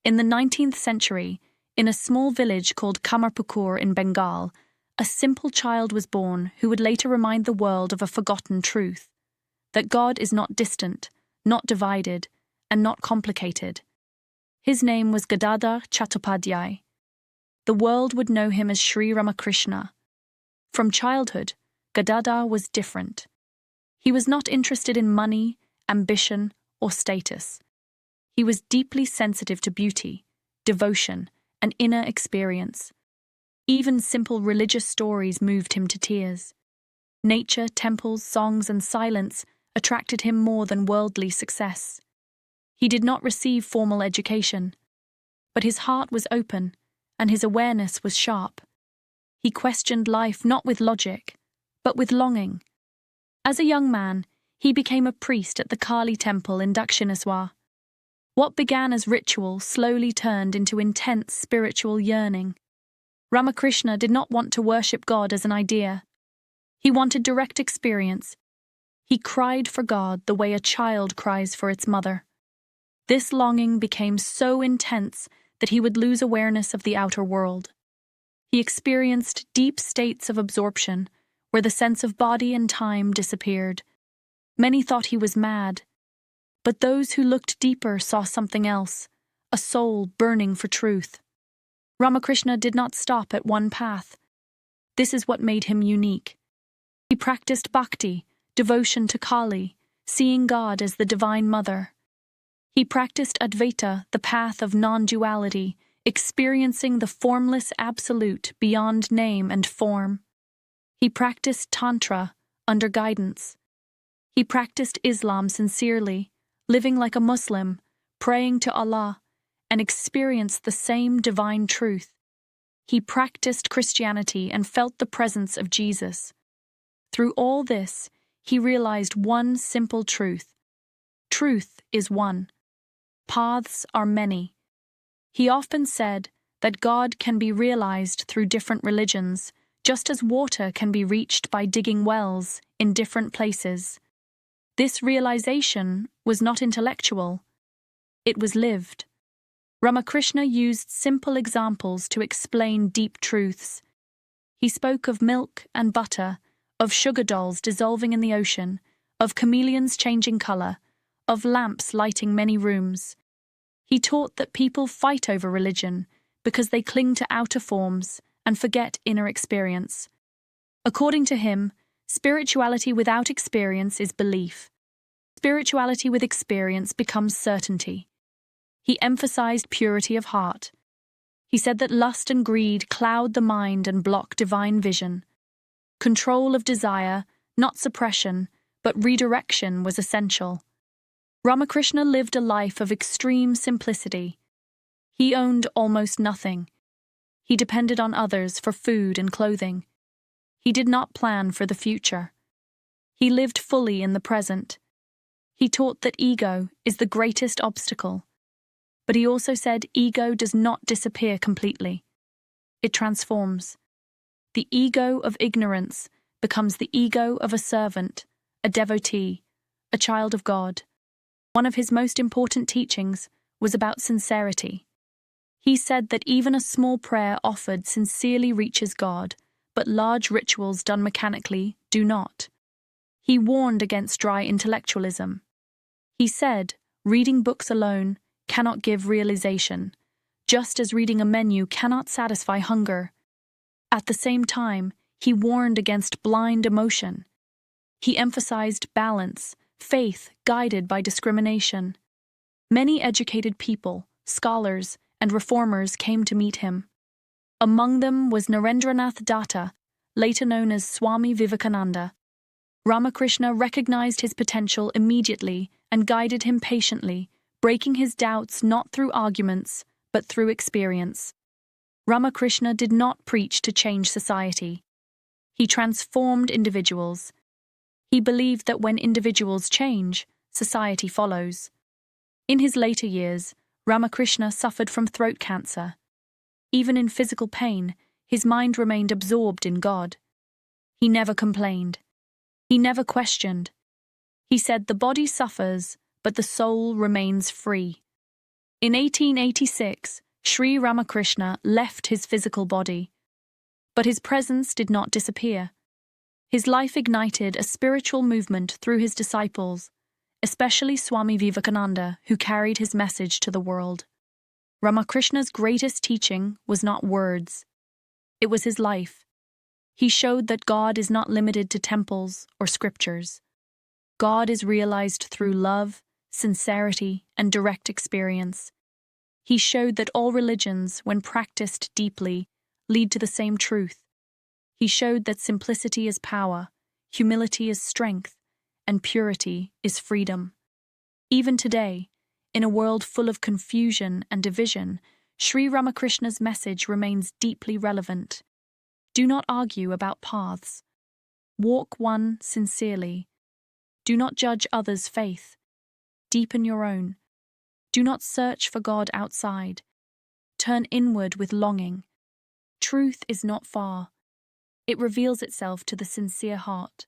In the 19th century, in a small village called Kamarpukur in Bengal, a simple child was born who would later remind the world of a forgotten truth: that God is not distant, not divided, and not complicated. His name was Gadadhar Chattopadhyay. The world would know him as Sri Ramakrishna. From childhood, Gadadhar was different. He was not interested in money, ambition, or status. He was deeply sensitive to beauty, devotion, and inner experience. Even simple religious stories moved him to tears. Nature, temples, songs, and silence attracted him more than worldly success. He did not receive formal education, but his heart was open, and his awareness was sharp. He questioned life not with logic, but with longing. As a young man, he became a priest at the Kali temple in Dakshineswar. What began as ritual slowly turned into intense spiritual yearning. Ramakrishna did not want to worship God as an idea. He wanted direct experience. He cried for God the way a child cries for its mother. This longing became so intense that he would lose awareness of the outer world. He experienced deep states of absorption, where the sense of body and time disappeared. Many thought he was mad, but those who looked deeper saw something else, a soul burning for truth. Ramakrishna did not stop at one path. This is what made him unique. He practiced bhakti, devotion to Kali, seeing God as the Divine Mother. He practiced Advaita, the path of non-duality, experiencing the formless absolute beyond name and form. He practiced Tantra, under guidance. He practiced Islam sincerely, living like a Muslim, praying to Allah, and experienced the same divine truth. He practiced Christianity and felt the presence of Jesus. Through all this, he realized one simple truth. Truth is one. Paths are many. He often said that God can be realized through different religions, just as water can be reached by digging wells in different places. This realization was not intellectual. It was lived. Ramakrishna used simple examples to explain deep truths. He spoke of milk and butter, of sugar dolls dissolving in the ocean, of chameleons changing color, of lamps lighting many rooms. He taught that people fight over religion because they cling to outer forms and forget inner experience. According to him, spirituality without experience is belief. Spirituality with experience becomes certainty. He emphasized purity of heart. He said that lust and greed cloud the mind and block divine vision. Control of desire, not suppression, but redirection was essential. Ramakrishna lived a life of extreme simplicity. He owned almost nothing. He depended on others for food and clothing. He did not plan for the future. He lived fully in the present. He taught that ego is the greatest obstacle. But he also said ego does not disappear completely. It transforms. The ego of ignorance becomes the ego of a servant, a devotee, a child of God. One of his most important teachings was about sincerity. He said that even a small prayer offered sincerely reaches God, but large rituals done mechanically do not. He warned against dry intellectualism. He said, reading books alone cannot give realization, just as reading a menu cannot satisfy hunger. At the same time, he warned against blind emotion. He emphasized balance, faith guided by discrimination. Many educated people, scholars, and reformers came to meet him. Among them was Narendranath Datta, later known as Swami Vivekananda. Ramakrishna recognized his potential immediately and guided him patiently, breaking his doubts not through arguments, but through experience. Ramakrishna did not preach to change society. He transformed individuals. He believed that when individuals change, society follows. In his later years, Ramakrishna suffered from throat cancer. Even in physical pain, his mind remained absorbed in God. He never complained. He never questioned. He said the body suffers, but the soul remains free. In 1886, Sri Ramakrishna left his physical body, but his presence did not disappear. His life ignited a spiritual movement through his disciples, especially Swami Vivekananda, who carried his message to the world. Ramakrishna's greatest teaching was not words. It was his life. He showed that God is not limited to temples or scriptures. God is realized through love, sincerity, and direct experience. He showed that all religions, when practiced deeply, lead to the same truth. He showed that simplicity is power, humility is strength, and purity is freedom. Even today, in a world full of confusion and division, Sri Ramakrishna's message remains deeply relevant. Do not argue about paths. Walk one sincerely. Do not judge others' faith. Deepen your own. Do not search for God outside. Turn inward with longing. Truth is not far. It reveals itself to the sincere heart.